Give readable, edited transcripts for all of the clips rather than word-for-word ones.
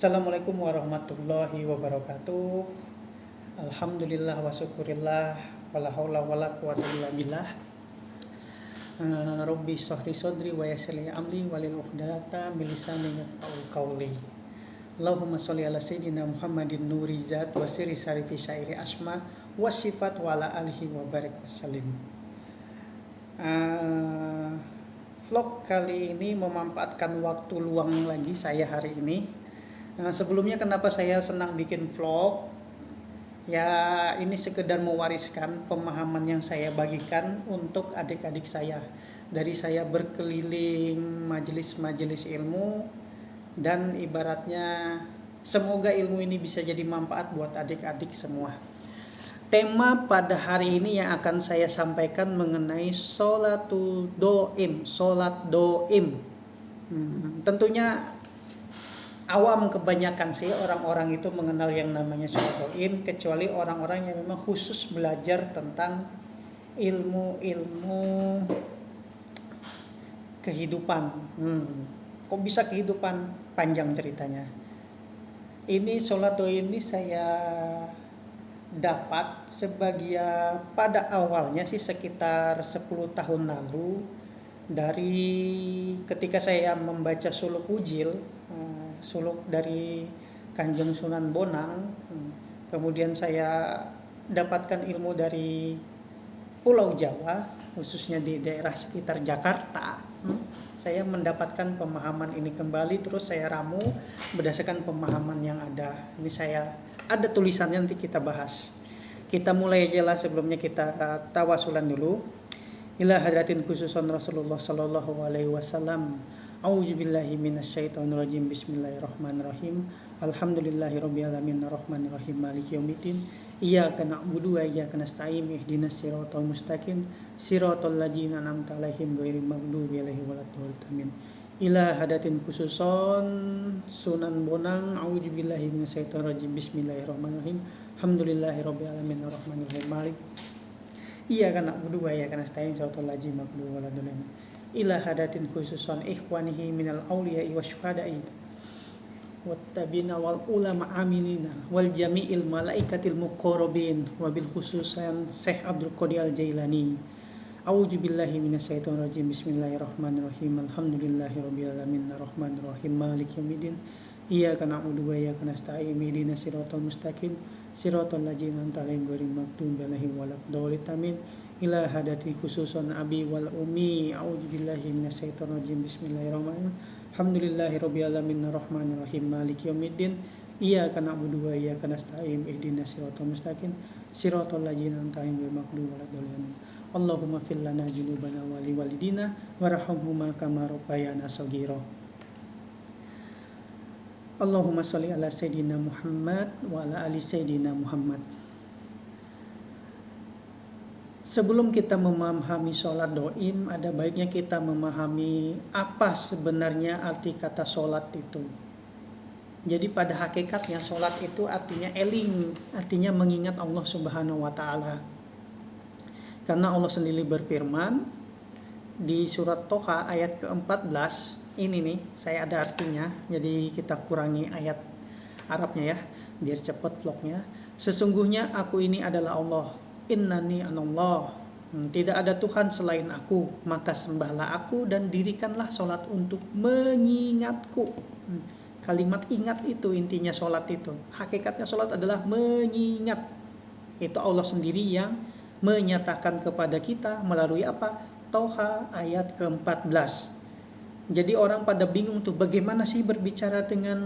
Assalamualaikum warahmatullahi wabarakatuh. Alhamdulillah wa syukurillah wala haula wala quwata illa billah. Rabbi shrahli sadri wa yassir li amri walil 'uqdatam min lisani yafqahu qawli. Allahumma sholli ala sayyidina Muhammadin nuri zat wa sirri sarifi syairi asma wa sifat wa ala alihi wa barik wasallim. Vlog kali ini memanfaatkan waktu luang lagi saya hari ini. Sebelumnya kenapa saya senang bikin vlog? Ya ini sekedar mewariskan pemahaman yang saya bagikan untuk adik-adik saya. Dari saya berkeliling majelis-majelis ilmu dan ibaratnya semoga ilmu ini bisa jadi manfaat buat adik-adik semua. Tema pada hari ini yang akan saya sampaikan mengenai sholatul doim, sholat doim. Tentunya awam kebanyakan sih orang-orang itu mengenal yang namanya sholat doim, kecuali orang-orang yang memang khusus belajar tentang ilmu-ilmu kehidupan. Kok bisa kehidupan? Panjang ceritanya. Ini sholat doim ini saya dapat sebagian pada awalnya sih sekitar 10 tahun lalu dari ketika saya membaca suluk ujil, suluk dari Kanjeng Sunan Bonang. Kemudian saya dapatkan ilmu dari Pulau Jawa, khususnya di daerah sekitar Jakarta. Saya mendapatkan pemahaman ini kembali, terus saya ramu berdasarkan pemahaman yang ada. Ini saya ada tulisannya, nanti kita bahas. Kita mulai aja lah, sebelumnya kita tawasulan dulu. Ila hadratin khususan Rasulullah sallallahu alaihi wasallam. A'udzubillahi minasyaitonirrajim. Bismillahirrahmanirrahim. Alhamdulillahirabbil alamin arrahmanirrahim maliki yaumiddin. Iyyaka na'budu wa iyyaka nasta'in ihdinas siratal mustaqim siratal ladzina an'amta 'alaihim ghairil maghdubi alaihim waladdallin. Ila hadatin khususon Sunan Bonang. A'udzubillahi minasyaitonirrajim. Bismillahirrahmanirrahim. Alhamdulillahirabbil alamin arrahmanirrahim malik. Iyyaka na'budu wa iyyaka nasta'in siratal ladzina an'amta 'alaihim waladdallin. Ila hadatin khususon ikhwanihi minal auliya'i wasyuhada'i wattabina wal ulama amilina wal jami'il malaikatil muqarrabin wabil khususan Syekh Abdul Qadir Al-Jailani. A'udzubillahi minasyaitonir rajim. Bismillahirrahmanirrahim. Alhamdulillahirabbil alamin arrahmanirrahim maliki yaumiddin. Iyyaka na'budu wa iyyaka nasta'in ihdinas siratal mustaqim siratal ladzina an'amta 'alaihim ghairil maghdubi 'alaihim waladdallin. Ila hadati khususan abi wal ummi. A'udzubillahi minasyaitonir rajim. Bismillahirrahmanirrahim. Alhamdulillahirabbil alamin arrahmanirrahim maliki yaumiddin. Iyyaka na'budu wa iyyaka nasta'in ihdinas siratal mustaqim siratal ladzina an'amta 'alaihim ghairil maghdubi 'alaihim. Allahumma fil lana junubana wa liwalidina warhamhuma kama rabbayana shaghira. Allahumma sholli ala sayyidina Muhammad wa ala ali sayyidina Muhammad. Sebelum kita memahami sholat doim, ada baiknya kita memahami apa sebenarnya arti kata sholat itu. Jadi pada hakikatnya sholat itu artinya eling, artinya mengingat Allah Subhanahu wa Ta'ala. Karena Allah sendiri berfirman di surat Toha ayat ke-14, ini nih saya ada artinya, jadi kita kurangi ayat Arabnya ya, biar cepat vlognya. Sesungguhnya aku ini adalah Allah. Innani anallah. Tidak ada Tuhan selain aku, maka sembahlah aku dan dirikanlah sholat untuk mengingatku. Kalimat ingat itu intinya sholat itu. Hakikatnya sholat adalah mengingat. Itu Allah sendiri yang menyatakan kepada kita melalui apa? Toha ayat ke-14. Jadi orang pada bingung tuh, bagaimana sih berbicara dengan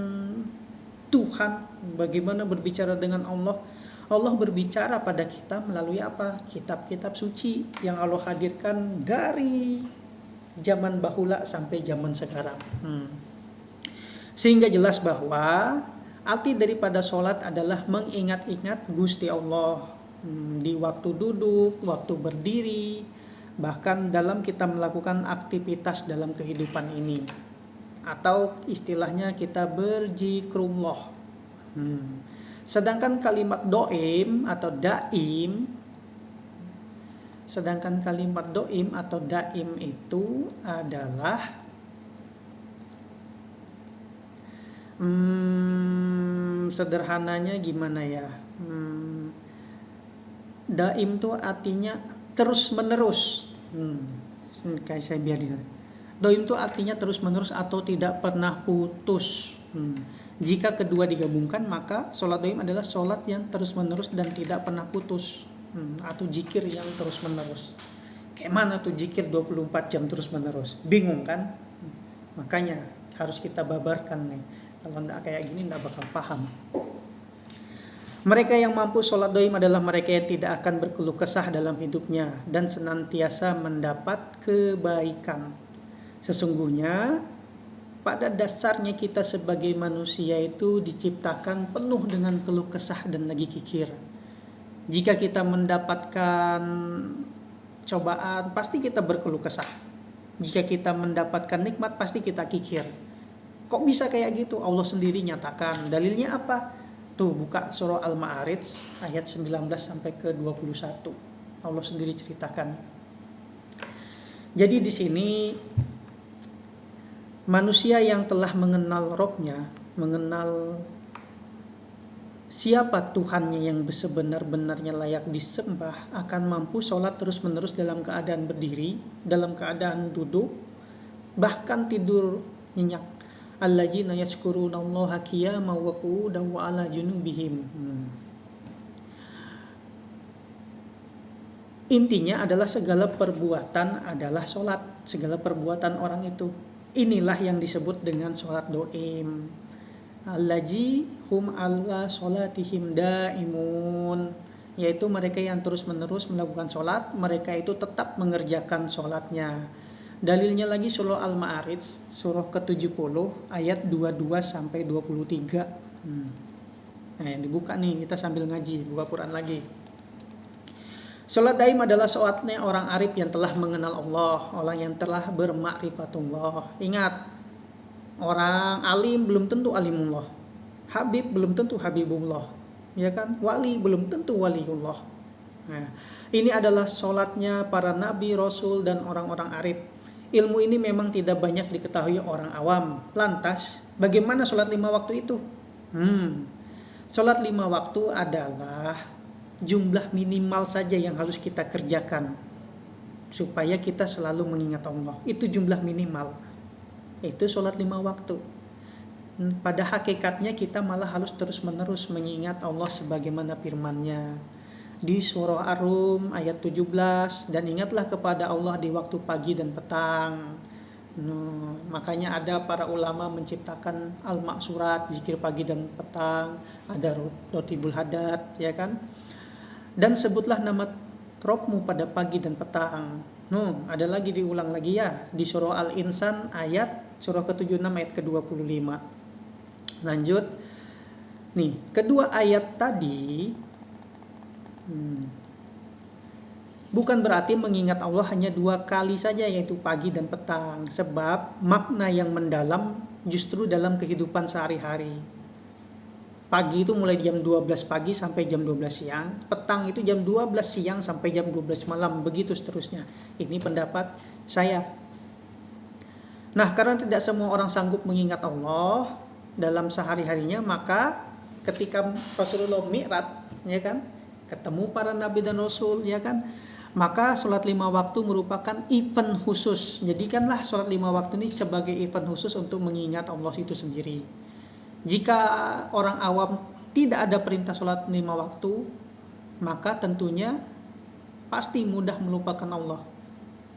Tuhan, bagaimana berbicara dengan Allah. Allah berbicara pada kita melalui apa? Kitab-kitab suci yang Allah hadirkan dari zaman bahula sampai zaman sekarang. Sehingga jelas bahwa arti daripada sholat adalah mengingat-ingat Gusti Allah di waktu duduk, waktu berdiri, bahkan dalam kita melakukan aktivitas dalam kehidupan ini, atau istilahnya kita berzikrullah. Sedangkan kalimat doim atau daim, itu adalah Sederhananya gimana ya? Daim tuh artinya terus menerus. Kayak saya biarin. Daim tuh artinya terus menerus atau tidak pernah putus. Jika kedua digabungkan, maka sholat daim adalah sholat yang terus menerus dan tidak pernah putus. Atau zikir yang terus menerus. Kayak mana tuh zikir 24 jam terus menerus? Bingung kan? Makanya harus kita babarkan nih. Kalau enggak kayak gini enggak bakal paham. Mereka yang mampu sholat daim adalah mereka yang tidak akan berkeluh kesah dalam hidupnya dan senantiasa mendapat kebaikan. Sesungguhnya pada dasarnya kita sebagai manusia itu diciptakan penuh dengan keluh kesah dan lagi kikir. Jika kita mendapatkan cobaan, pasti kita berkeluh kesah. Jika kita mendapatkan nikmat, pasti kita kikir. Kok bisa kayak gitu? Allah sendiri nyatakan. Dalilnya apa? Tuh, buka surah Al-Ma'arij ayat 19 sampai ke 21. Allah sendiri ceritakan. Jadi di sini manusia yang telah mengenal Robnya, mengenal siapa Tuhannya yang sebenar-benarnya layak disembah, akan mampu sholat terus-menerus dalam keadaan berdiri, dalam keadaan duduk, bahkan tidur nyenyak. Alladzina yazkurunallaha qiyaman wa qu'udan wa 'ala junubihim. Intinya adalah segala perbuatan adalah sholat, segala perbuatan orang itu. Inilah yang disebut dengan sholat doim. Allazi hum alla sholatihim daimun, yaitu mereka yang terus menerus melakukan sholat, mereka itu tetap mengerjakan sholatnya. Dalilnya lagi surah Al-Ma'arij, surah ke-70 ayat 22 sampai 23. Nah, dibuka nih, kita sambil ngaji, buka Quran lagi. Sholat daim adalah sholatnya orang arif yang telah mengenal Allah, orang yang telah bermakrifatullah. Ingat, orang alim belum tentu alimullah, habib belum tentu habibullah, ya kan? Wali belum tentu waliullah. Nah, ini adalah sholatnya para nabi, rasul, dan orang-orang arif. Ilmu ini memang tidak banyak diketahui orang awam. Lantas, bagaimana sholat 5 waktu itu? Sholat 5 waktu adalah jumlah minimal saja yang harus kita kerjakan supaya kita selalu mengingat Allah. Itu jumlah minimal. Itu sholat 5 waktu. Pada hakikatnya kita malah harus terus-menerus mengingat Allah sebagaimana firman-Nya di surah Ar-Rum ayat 17, dan ingatlah kepada Allah di waktu pagi dan petang. Makanya ada para ulama menciptakan al-maksurat, zikir pagi dan petang, ada rotibul hadat, ya kan? Dan sebutlah nama Robmu pada pagi dan petang. Ada lagi, diulang lagi ya, di surah Al-Insan ayat surah ke-76 ayat ke-25. Lanjut. Nih, kedua ayat tadi bukan berarti mengingat Allah hanya 2 kali saja, yaitu pagi dan petang. Sebab makna yang mendalam justru dalam kehidupan sehari-hari. Pagi itu mulai jam 12 pagi sampai jam 12 siang. Petang itu jam 12 siang sampai jam 12 malam. Begitu seterusnya. Ini pendapat saya. Nah, karena tidak semua orang sanggup mengingat Allah dalam sehari-harinya, maka ketika Rasulullah Mi'raj, ya kan, ketemu para nabi dan rasul, ya kan, maka sholat 5 waktu merupakan event khusus. Jadikanlah sholat 5 waktu ini sebagai event khusus untuk mengingat Allah itu sendiri. Jika orang awam tidak ada perintah sholat 5 waktu, maka tentunya pasti mudah melupakan Allah.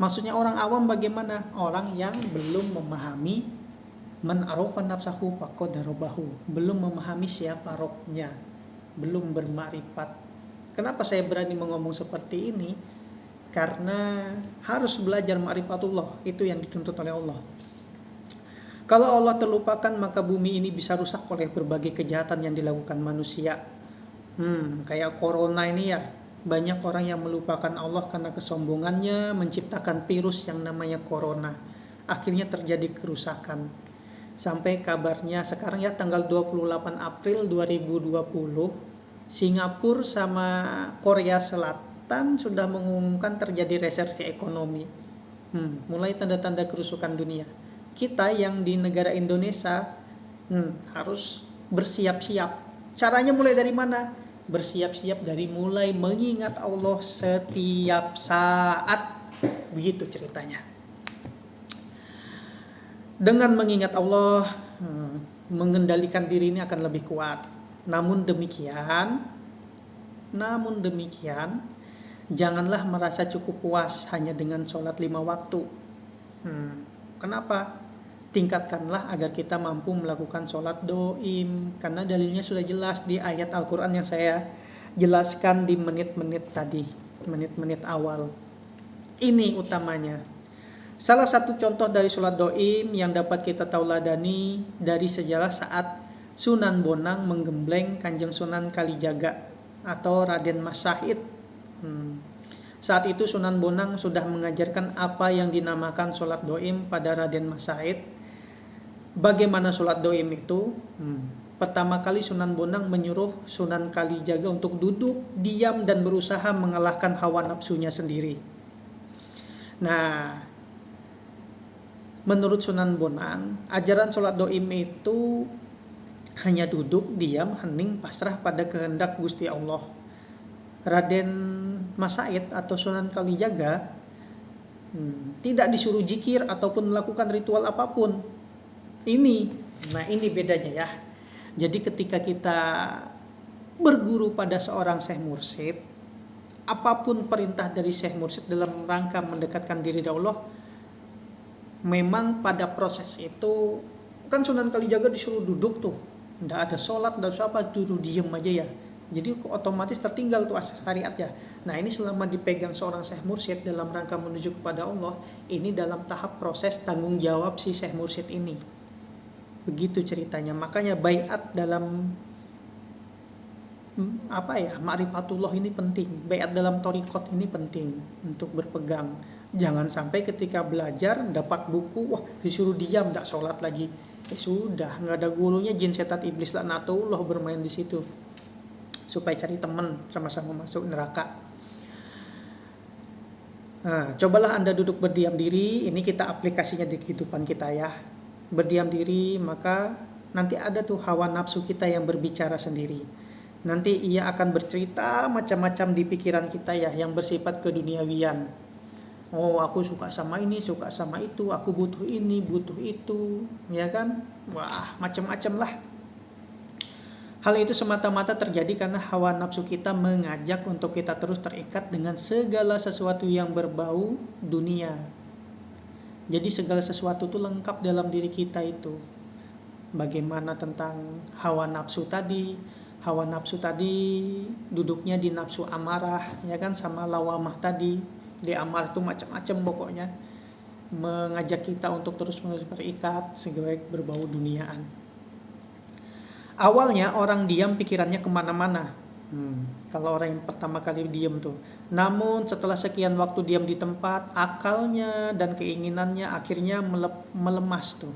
Maksudnya orang awam bagaimana? Orang yang belum memahami man arafa nafsahu faqad darabahu, belum memahami siapa Rabbnya, belum bermakrifat. Kenapa saya berani ngomong seperti ini? Karena harus belajar ma'rifatullah, itu yang dituntut oleh Allah. Kalau Allah terlupakan, maka bumi ini bisa rusak oleh berbagai kejahatan yang dilakukan manusia. Kayak corona ini ya, banyak orang yang melupakan Allah karena kesombongannya menciptakan virus yang namanya corona. Akhirnya terjadi kerusakan. Sampai kabarnya sekarang ya tanggal 28 April 2020, Singapura sama Korea Selatan sudah mengumumkan terjadi resesi ekonomi. Mulai tanda-tanda kerusakan dunia. Kita yang di negara Indonesia harus bersiap-siap, Caranya mulai dari mana? Bersiap-siap dari mulai mengingat Allah setiap saat. Begitu ceritanya. Dengan mengingat Allah, mengendalikan diri ini akan lebih kuat. Namun demikian, janganlah merasa cukup puas hanya dengan sholat 5 waktu. Kenapa? Tingkatkanlah agar kita mampu melakukan sholat doim. Karena dalilnya sudah jelas di ayat Al-Quran yang saya jelaskan di menit-menit tadi, menit-menit awal. Ini utamanya. Salah satu contoh dari sholat doim yang dapat kita tauladani dari sejarah saat Sunan Bonang menggembleng Kanjeng Sunan Kalijaga atau Raden Mas Said. Saat itu Sunan Bonang sudah mengajarkan apa yang dinamakan sholat doim pada Raden Mas Said. Bagaimana sholat doim itu? Pertama kali Sunan Bonang menyuruh Sunan Kalijaga untuk duduk, diam, dan berusaha mengalahkan hawa nafsunya sendiri. Nah, menurut Sunan Bonang, ajaran sholat doim itu hanya duduk, diam, hening, pasrah pada kehendak Gusti Allah. Raden Mas Said atau Sunan Kalijaga tidak disuruh zikir ataupun melakukan ritual apapun. Ini bedanya ya. Jadi ketika kita berguru pada seorang Syekh Mursyid, apapun perintah dari Syekh Mursyid dalam rangka mendekatkan diri dari Allah, memang pada proses itu kan Sunan Kalijaga disuruh duduk tuh, nggak ada sholat, nggak ada apa, duduk diem aja ya. Jadi otomatis tertinggal tuh asas syariat ya. Nah ini selama dipegang seorang Syekh Mursyid dalam rangka menuju kepada Allah, ini dalam tahap proses tanggung jawab si Syekh Mursyid ini. Begitu ceritanya. Makanya baiat dalam ma'rifatullah ini penting. Baiat dalam thariqat ini penting untuk berpegang. Jangan sampai ketika belajar dapat buku, wah disuruh diam, tidak sholat lagi. Sudah, nggak ada gurunya, jin setan iblis laknatullah bermain di situ. Supaya cari teman, sama-sama masuk neraka. Nah, cobalah Anda duduk berdiam diri. Ini kita aplikasinya di kehidupan kita ya. Berdiam diri, maka nanti ada tuh hawa nafsu kita yang berbicara sendiri. Nanti ia akan bercerita macam-macam di pikiran kita ya, yang bersifat keduniawian. Oh, aku suka sama ini, suka sama itu, aku butuh ini, butuh itu, ya kan? Wah, macam-macam lah. Hal itu semata-mata terjadi karena hawa nafsu kita mengajak untuk kita terus terikat dengan segala sesuatu yang berbau dunia. Jadi segala sesuatu itu lengkap dalam diri kita itu. Bagaimana tentang hawa nafsu tadi? Hawa nafsu tadi duduknya di nafsu amarah, ya kan, sama lawamah tadi. Di amarah itu macam-macam pokoknya. Mengajak kita untuk terus-menerus berikat segala berbau duniaan. Awalnya orang diam pikirannya kemana-mana. Kalau orang yang pertama kali diam tuh. Namun setelah sekian waktu diam di tempat, akalnya dan keinginannya akhirnya melemas tuh.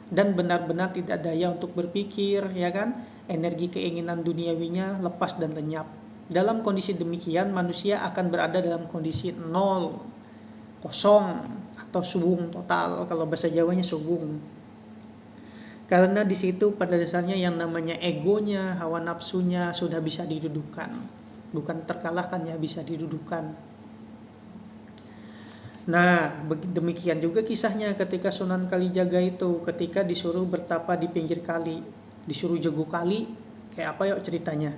Dan benar-benar tidak daya untuk berpikir, ya kan? Energi keinginan duniawinya lepas dan lenyap. Dalam kondisi demikian, manusia akan berada dalam kondisi nol, kosong, atau subung total. Kalau bahasa Jawanya subung. Karena di situ pada dasarnya yang namanya egonya, hawa nafsunya sudah bisa didudukkan. Bukan terkalahkan ya, bisa didudukkan. Nah, demikian juga kisahnya ketika Sunan Kalijaga itu, ketika disuruh bertapa di pinggir kali, disuruh jago kali, kayak apa yuk ceritanya?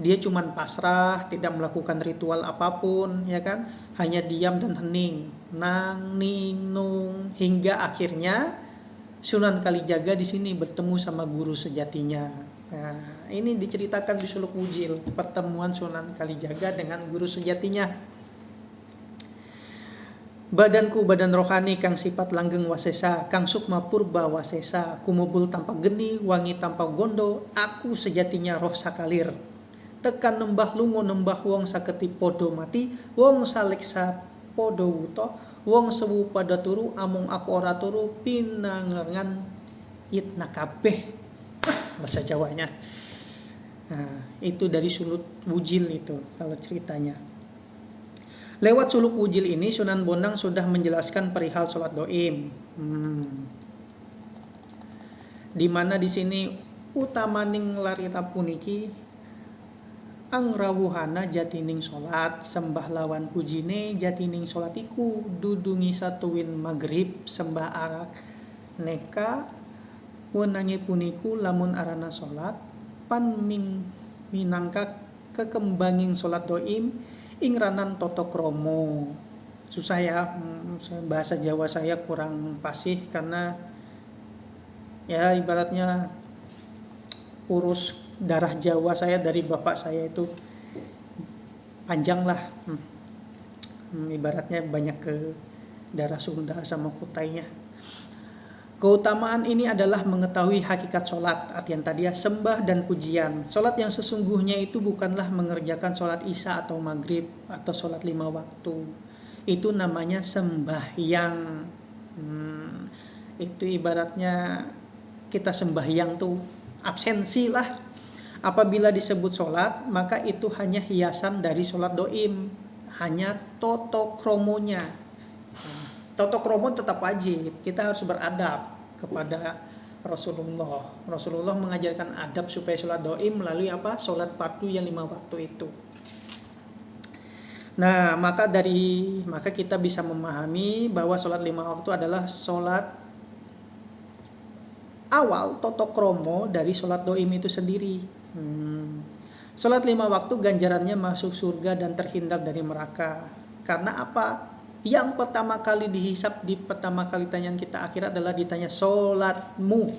Dia cuman pasrah, tidak melakukan ritual apapun, ya kan? Hanya diam dan hening, nang, ning, nung, hingga akhirnya Sunan Kalijaga di sini bertemu sama guru sejatinya. Nah, ini diceritakan di Suluk Wujil, pertemuan Sunan Kalijaga dengan guru sejatinya. Badanku badan rohani kang sifat langgeng wasesa, kang sukma purba wasesa, kumubul tanpa geni, wangi tanpa gondo, aku sejatinya roh sakalir. Tekan nembah lungo nembah wong saketi podo mati, wong saliksa podo wuto, wong sewu pada turu, amung aku ora turu, pinangeran itna kabeh. Bahasa Jawanya. Nah, itu dari Suluk Wujil itu kalau ceritanya. Lewat Suluk Wujil ini Sunan Bonang sudah menjelaskan perihal sholat doim. Di mana di sini utamaning larita puniki angrawuhana jatining salat sembah lawan pujine jatining salat iku dudungi satuwin maghrib sembah arak neka wenange puniku lamun arana salat pan minangka kekembanging salat doim ing ranan tata krama. Susah ya, bahasa Jawa saya kurang fasih karena ya ibaratnya urus darah Jawa saya dari bapak saya itu panjang lah. Ibaratnya banyak ke darah Sunda sama Kutainya. Keutamaan ini adalah mengetahui hakikat sholat. Artian tadi ya, sembah dan pujian. Sholat yang sesungguhnya itu bukanlah mengerjakan sholat isya atau maghrib atau sholat 5 waktu. Itu namanya sembahyang. Itu ibaratnya kita sembahyang tuh absensi lah. Apabila disebut sholat, maka itu hanya hiasan dari sholat doim. Hanya totokromonya. Toto kromo tetap wajib, kita harus beradab kepada Rasulullah. Rasulullah mengajarkan adab supaya sholat doim melalui apa? Sholat fardu yang 5 waktu itu. Nah, maka kita bisa memahami bahwa sholat 5 waktu adalah sholat awal toto kromo dari sholat doim itu sendiri. Sholat 5 waktu ganjarannya masuk surga dan terhindar dari neraka. Karena apa? Yang pertama kali dihisap di pertama kali tanyaan kita akhirat adalah ditanya sholatmu.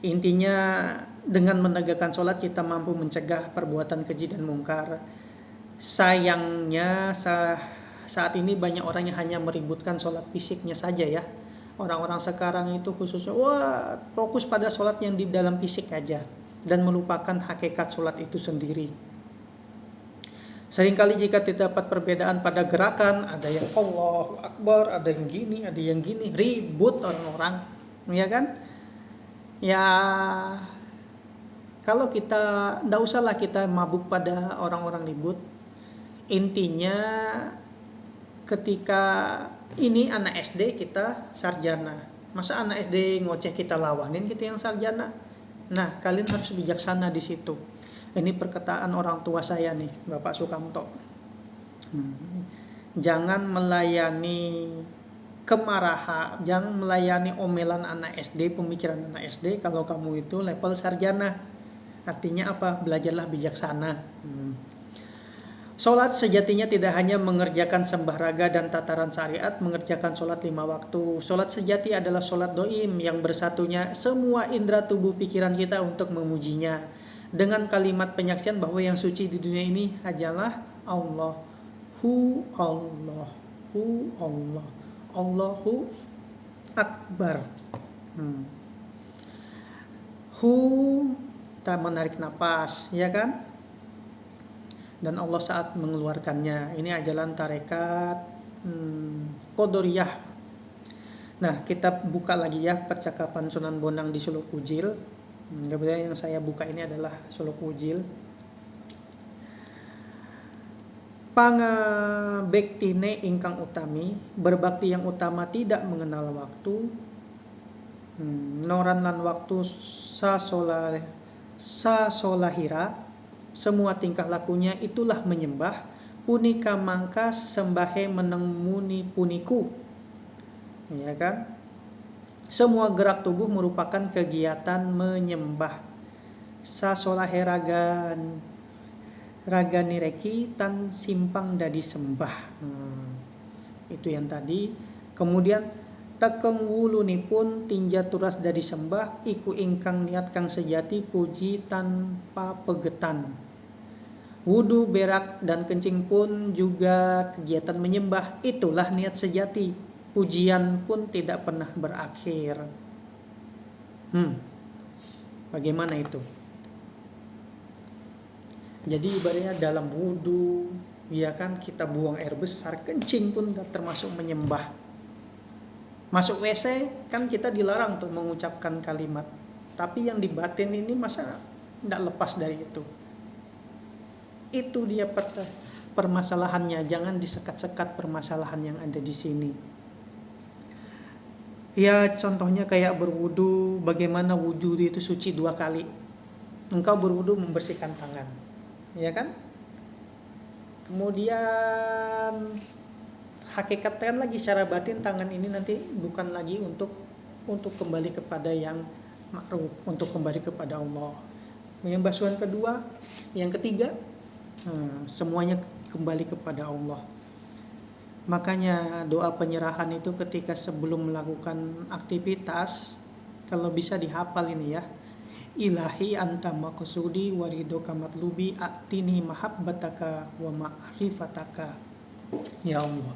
Intinya dengan menegakkan sholat kita mampu mencegah perbuatan keji dan mungkar. Sayangnya saat ini banyak orang yang hanya meributkan sholat fisiknya saja ya. Orang-orang sekarang itu khususnya fokus pada sholat yang di dalam fisik aja dan melupakan hakikat sholat itu sendiri. Seringkali jika terdapat perbedaan pada gerakan, ada yang Allahu Akbar, ada yang gini, ribut orang-orang, ya kan? Ya, kalau kita, nggak usahlah kita mabuk pada orang-orang ribut. Intinya, ketika ini anak SD kita sarjana, masa anak SD ngoceh kita lawanin kita yang sarjana? Nah, kalian harus bijaksana di situ. Ini perkataan orang tua saya nih, Bapak Sukamto. Jangan melayani kemarahan, jangan melayani omelan anak SD, pemikiran anak SD kalau kamu itu level sarjana. Artinya apa? Belajarlah bijaksana. Sholat sejatinya tidak hanya mengerjakan sembah raga dan tataran syariat, mengerjakan sholat 5 waktu. Sholat sejati adalah sholat doim yang bersatunya semua indera tubuh pikiran kita untuk memujinya. Dengan kalimat penyaksian bahwa yang suci di dunia ini adalah Allahu Akbar. Tak menarik napas, ya kan? Dan Allah saat mengeluarkannya. Ini ajaran tarekat Qadariyah. Nah, kita buka lagi ya percakapan Sunan Bonang di Suluk Ujil. Kemudian yang saya buka ini adalah Suluk Ujil. Pangabektine ingkang utami, berbakti yang utama tidak mengenal waktu. Noran lan waktu sasolahira, semua tingkah lakunya itulah menyembah. Punika mangka sembahe menemuni puniku. Ya kan? Semua gerak tubuh merupakan kegiatan menyembah. Sasolahe ragani reki tan simpang dadi sembah. Itu yang tadi. Kemudian tekeng wulunipun tinja turas dadi sembah iku ingkang niat kang sejati puji tanpa pegetan. Wudu, berak dan kencing pun juga kegiatan menyembah. Itulah niat sejati. Pujian pun tidak pernah berakhir. Bagaimana itu? Jadi ibaratnya dalam wudu, ya kan, kita buang air besar, kencing pun termasuk menyembah. Masuk WC kan kita dilarang tuh mengucapkan kalimat. Tapi yang di batin ini masa tidak lepas dari itu. Itu dia permasalahannya. Jangan disekat-sekat permasalahan yang ada di sini. Ya contohnya kayak berwudu, bagaimana wudu itu suci 2 kali. Engkau berwudu membersihkan tangan, ya kan? Kemudian hakikatkan lagi secara batin tangan ini nanti bukan lagi untuk kembali kepada yang makruh, untuk kembali kepada Allah. Yang basuhan kedua, yang ketiga, semuanya kembali kepada Allah. Makanya doa penyerahan itu ketika sebelum melakukan aktivitas, kalau bisa dihafal ini ya. Ilahi anta maqsudi waridoka matlubi atini mahabbataka wa ma'rifataka. Ya Allah.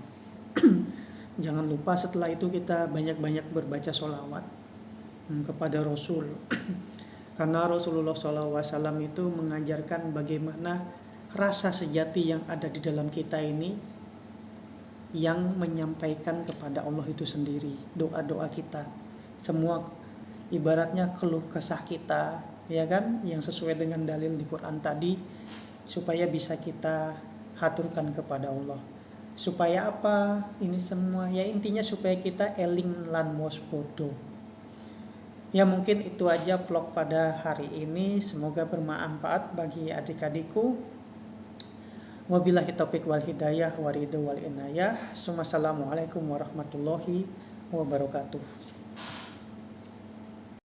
Jangan lupa setelah itu kita banyak-banyak berbaca sholawat kepada Rasul. Karena Rasulullah SAW itu mengajarkan bagaimana rasa sejati yang ada di dalam kita ini yang menyampaikan kepada Allah itu sendiri. Doa-doa kita, semua ibaratnya keluh kesah kita, ya kan, yang sesuai dengan dalil di Quran tadi, supaya bisa kita haturkan kepada Allah. Supaya apa? Ini semua ya intinya supaya kita eling lan waspodo. Ya mungkin itu aja vlog pada hari ini. Semoga bermanfaat bagi adik-adikku. Wabillahi taufiq wal hidayah waridho wal inayah. Assalamualaikum warahmatullahi wabarakatuh.